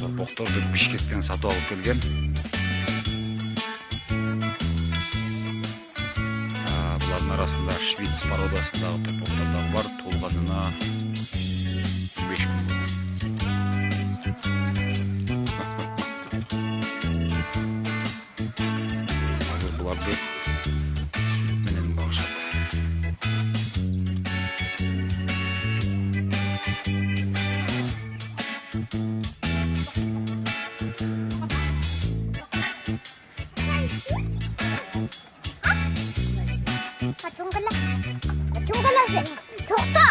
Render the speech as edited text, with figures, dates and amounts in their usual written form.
Торпокторду Бишкектен сатып алып келген. Булардын арасында Швейц породасындагы торпоктор дагы бар. Толганына 5 күн. Азыр буларды сүт менен багышат. To'xta!